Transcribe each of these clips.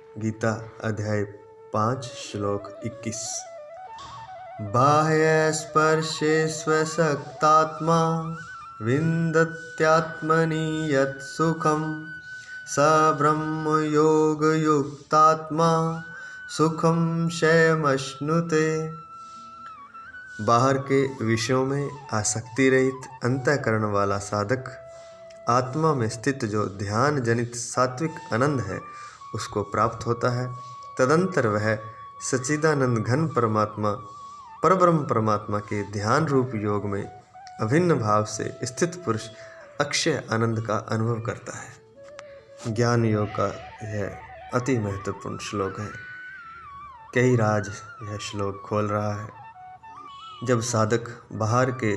गीता अध्याय 5 श्लोक 21। बाह्य स्पर्शे स्वशक्तात्मा विन्दत्यात्मनि यत् सुखं स ब्रह्म योगयुक्तात्मा सुखम क्षयमश्नुते। बाहर के विषयों में आसक्ति रहित अंतःकरण वाला साधक आत्मा में स्थित जो ध्यान जनित सात्विक आनंद है उसको प्राप्त होता है। तदंतर वह सच्चिदानंद घन परमात्मा परब्रह्म परमात्मा के ध्यान रूप योग में अभिन्न भाव से स्थित पुरुष अक्षय आनंद का अनुभव करता है। ज्ञान योग का यह अति महत्वपूर्ण श्लोक है। कई राज यह श्लोक खोल रहा है। जब साधक बाहर के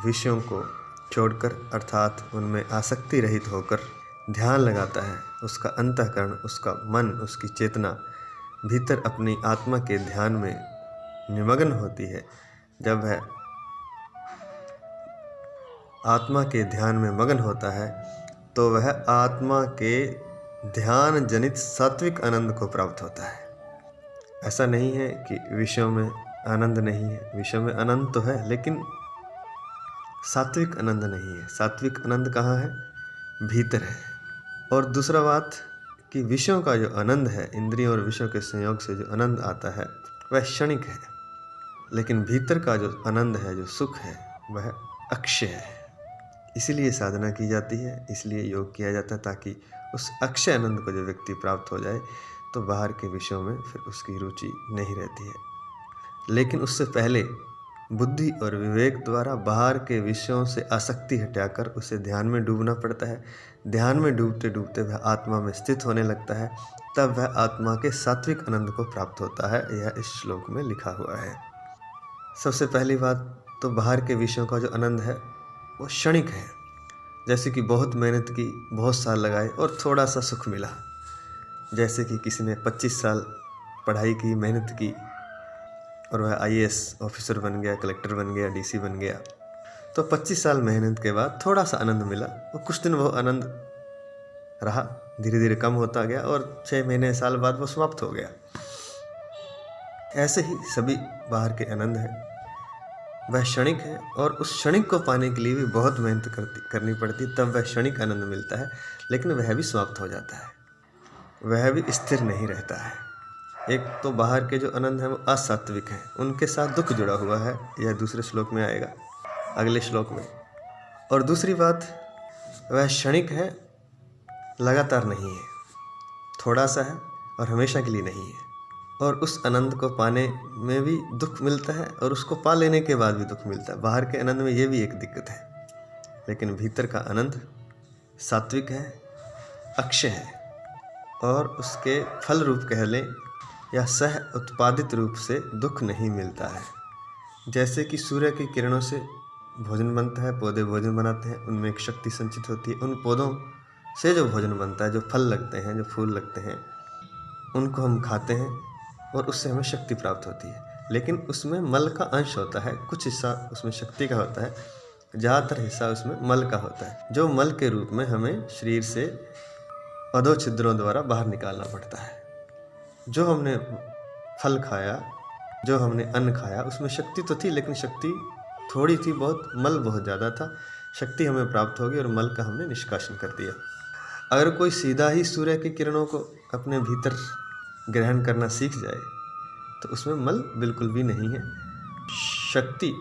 विषयों को छोड़कर अर्थात उनमें आसक्ति रहित होकर ध्यान लगाता है, उसका अंतःकरण, उसका मन, उसकी चेतना भीतर अपनी आत्मा के ध्यान में निमग्न होती है। जब वह आत्मा के ध्यान में मग्न होता है तो वह आत्मा के ध्यान जनित सात्विक आनंद को प्राप्त होता है। ऐसा नहीं है कि विषयों में आनंद नहीं है, विषयों में आनंद तो है लेकिन सात्विक आनंद नहीं है। सात्विक आनंद कहाँ है? भीतर है। और दूसरा बात कि विषयों का जो आनंद है, इंद्रियों और विषयों के संयोग से जो आनंद आता है वह क्षणिक है, लेकिन भीतर का जो आनंद है, जो सुख है, वह अक्षय है। इसीलिए साधना की जाती है, इसलिए योग किया जाता है, ताकि उस अक्षय आनंद को जो व्यक्ति प्राप्त हो जाए तो बाहर के विषयों में फिर उसकी रुचि नहीं रहती है। लेकिन उससे पहले बुद्धि और विवेक द्वारा बाहर के विषयों से आसक्ति हटाकर उसे ध्यान में डूबना पड़ता है। ध्यान में डूबते डूबते वह आत्मा में स्थित होने लगता है, तब वह आत्मा के सात्विक आनंद को प्राप्त होता है। यह इस श्लोक में लिखा हुआ है। सबसे पहली बात तो बाहर के विषयों का जो आनंद है वो क्षणिक है। जैसे कि बहुत मेहनत की, बहुत साल लगाए और थोड़ा सा सुख मिला। जैसे कि किसी ने 25 साल पढ़ाई की, मेहनत की और वह IAS ऑफिसर बन गया, कलेक्टर बन गया, DC बन गया, तो 25 साल मेहनत के बाद थोड़ा सा आनंद मिला और कुछ दिन वो आनंद रहा, धीरे धीरे कम होता गया और 6 महीने साल बाद वो समाप्त हो गया। ऐसे ही सभी बाहर के आनंद है, वह क्षणिक है और उस क्षणिक को पाने के लिए भी बहुत मेहनत करनी पड़ती, तब वह क्षणिक आनंद मिलता है, लेकिन वह भी समाप्त हो जाता है, वह भी स्थिर नहीं रहता है। एक तो बाहर के जो आनंद है वो असात्विक है, उनके साथ दुख जुड़ा हुआ है, यह दूसरे श्लोक में आएगा, अगले श्लोक में। और दूसरी बात, वह क्षणिक है, लगातार नहीं है, थोड़ा सा है और हमेशा के लिए नहीं है। और उस आनंद को पाने में भी दुख मिलता है और उसको पा लेने के बाद भी दुख मिलता है। बाहर के आनंद में ये भी एक दिक्कत है, लेकिन भीतर का आनंद सात्विक है, अक्षय है और उसके फल रूप कह लें या सह उत्पादित रूप से दुख नहीं मिलता है। जैसे कि सूर्य की किरणों से भोजन बनता है, पौधे भोजन बनाते हैं, उनमें एक शक्ति संचित होती है। उन पौधों से जो भोजन बनता है, जो फल लगते हैं, जो फूल लगते हैं, उनको हम खाते हैं और उससे हमें शक्ति प्राप्त होती है। लेकिन उसमें मल का अंश होता है, कुछ हिस्सा उसमें शक्ति का होता है, ज़्यादातर हिस्सा उसमें मल का होता है, जो मल के रूप में हमें शरीर से अधो छिद्रों द्वारा बाहर निकालना पड़ता है। जो हमने फल खाया, जो हमने अन्न खाया, उसमें शक्ति तो थी, लेकिन शक्ति थोड़ी थी, बहुत मल बहुत ज़्यादा था। शक्ति हमें प्राप्त होगी और मल का हमने निष्कासन कर दिया। अगर कोई सीधा ही सूर्य की किरणों को अपने भीतर ग्रहण करना सीख जाए तो उसमें मल बिल्कुल भी नहीं है, शक्ति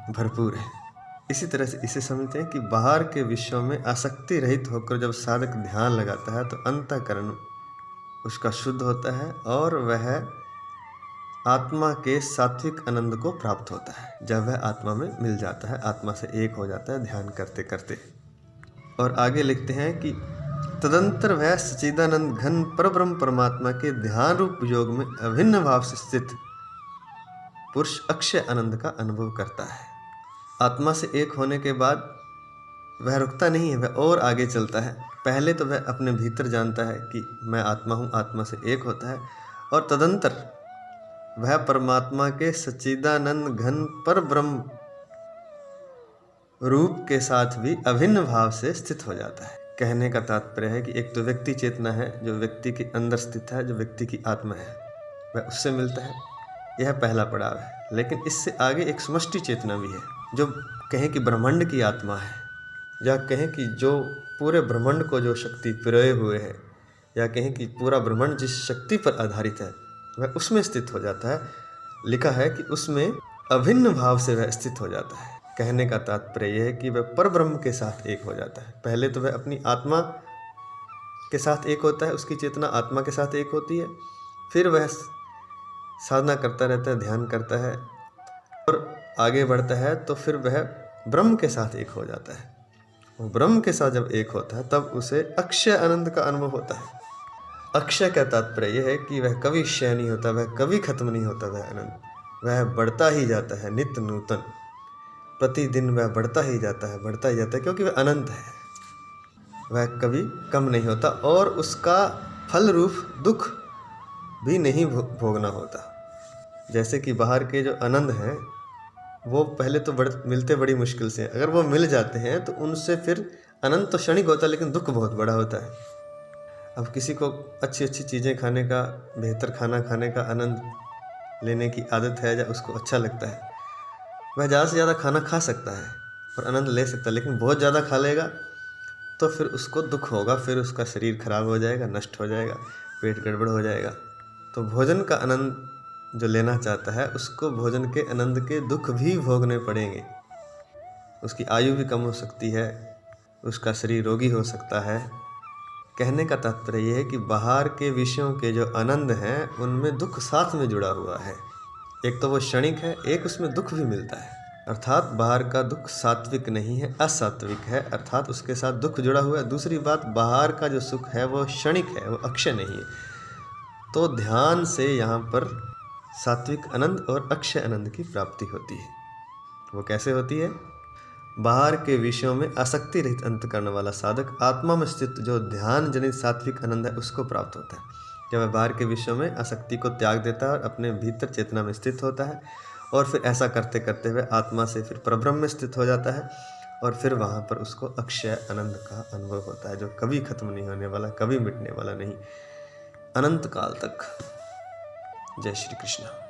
भरपूर है। इसी तरह से इसे समझते हैं कि बाहर के विषयों में आसक्ति रहित होकर जब साधक ध्यान लगाता है तो अंतःकरण उसका शुद्ध होता है और वह आत्मा के सात्विक आनंद को प्राप्त होता है। जब वह आत्मा में मिल जाता है, आत्मा से एक हो जाता है ध्यान करते करते। और आगे लिखते हैं कि तदंतर वह सच्चिदानंद घन परब्रह्म परमात्मा के ध्यान रूप योग में अभिन्न भाव से स्थित पुरुष अक्षय आनंद का अनुभव करता है। आत्मा से एक होने के बाद वह रुकता नहीं है, वह और आगे चलता है। पहले तो वह अपने भीतर जानता है कि मैं आत्मा हूँ, आत्मा से एक होता है, और तदंतर वह परमात्मा के सच्चिदानंद घन पर ब्रह्म रूप के साथ भी अभिन्न भाव से स्थित हो जाता है। कहने का तात्पर्य है कि एक तो व्यक्ति चेतना है जो व्यक्ति के अंदर स्थित है, जो व्यक्ति की आत्मा है, वह उससे मिलता है। यह पहला पड़ाव है। लेकिन इससे आगे एक समष्टि चेतना भी है जो कहें कि ब्रह्मांड की आत्मा है, या कहें कि जो पूरे ब्रह्मांड को जो शक्ति पिरोए हुए है, या कहें कि पूरा ब्रह्मांड जिस शक्ति पर आधारित है वह उसमें स्थित हो जाता है। लिखा है कि उसमें अभिन्न भाव से वह स्थित हो जाता है। कहने का तात्पर्य यह है कि वह परब्रह्म के साथ एक हो जाता है। पहले तो वह अपनी आत्मा के साथ एक होता है, उसकी चेतना आत्मा के साथ एक होती है, फिर वह साधना करता रहता है, ध्यान करता है और आगे बढ़ता है, तो फिर वह ब्रह्म के साथ एक हो जाता है। वो ब्रह्म के साथ जब एक होता है तब उसे अक्षय आनंद का अनुभव होता है। अक्षय का तात्पर्य यह है कि वह कभी क्षय नहीं होता, वह कभी खत्म नहीं होता। वह आनंद वह बढ़ता ही जाता है, नित्य नूतन, प्रतिदिन वह बढ़ता ही जाता है, बढ़ता ही जाता है, क्योंकि वह अनंत है, वह कभी कम नहीं होता और उसका फल रूप दुख भी नहीं भोगना होता। जैसे कि बाहर के जो आनंद हैं वो पहले तो मिलते बड़ी मुश्किल से, अगर वो मिल जाते हैं तो उनसे फिर आनंद तो क्षणिक होता है, लेकिन दुख बहुत बड़ा होता है। अब किसी को अच्छी अच्छी चीज़ें खाने का, बेहतर खाना खाने का आनंद लेने की आदत है, या उसको अच्छा लगता है, वह ज़्यादा से ज़्यादा खाना खा सकता है और आनंद ले सकता है। लेकिन बहुत ज़्यादा खा लेगा तो फिर उसको दुख होगा, फिर उसका शरीर खराब हो जाएगा, नष्ट हो जाएगा, पेट गड़बड़ हो जाएगा। तो भोजन का आनंद जो लेना चाहता है उसको भोजन के आनंद के दुख भी भोगने पड़ेंगे। उसकी आयु भी कम हो सकती है, उसका शरीर रोगी हो सकता है। कहने का तात्पर्य यह है कि बाहर के विषयों के जो आनंद हैं उनमें दुख साथ में जुड़ा हुआ है। एक तो वो क्षणिक है, एक उसमें दुख भी मिलता है। अर्थात बाहर का दुख सात्विक नहीं है, असात्विक है, अर्थात उसके साथ दुख जुड़ा हुआ है। दूसरी बात, बाहर का जो सुख है वो क्षणिक है, वो अक्षय नहीं है। तो ध्यान से यहाँ पर सात्विक आनंद और अक्षय आनंद की प्राप्ति होती है। वो कैसे होती है? बाहर के विषयों में आसक्ति रहित अंतःकरण वाला साधक आत्मा में स्थित जो ध्यान जनित सात्विक आनंद है उसको प्राप्त होता है। जब वह बाहर के विषयों में आसक्ति को त्याग देता है और अपने भीतर चेतना में स्थित होता है, और फिर ऐसा करते करते हुए आत्मा से फिर परब्रह्म में स्थित हो जाता है, और फिर वहाँ पर उसको अक्षय आनंद का अनुभव होता है, जो कभी खत्म नहीं होने वाला, कभी मिटने वाला नहीं, अनंत काल तक। जय श्री कृष्ण।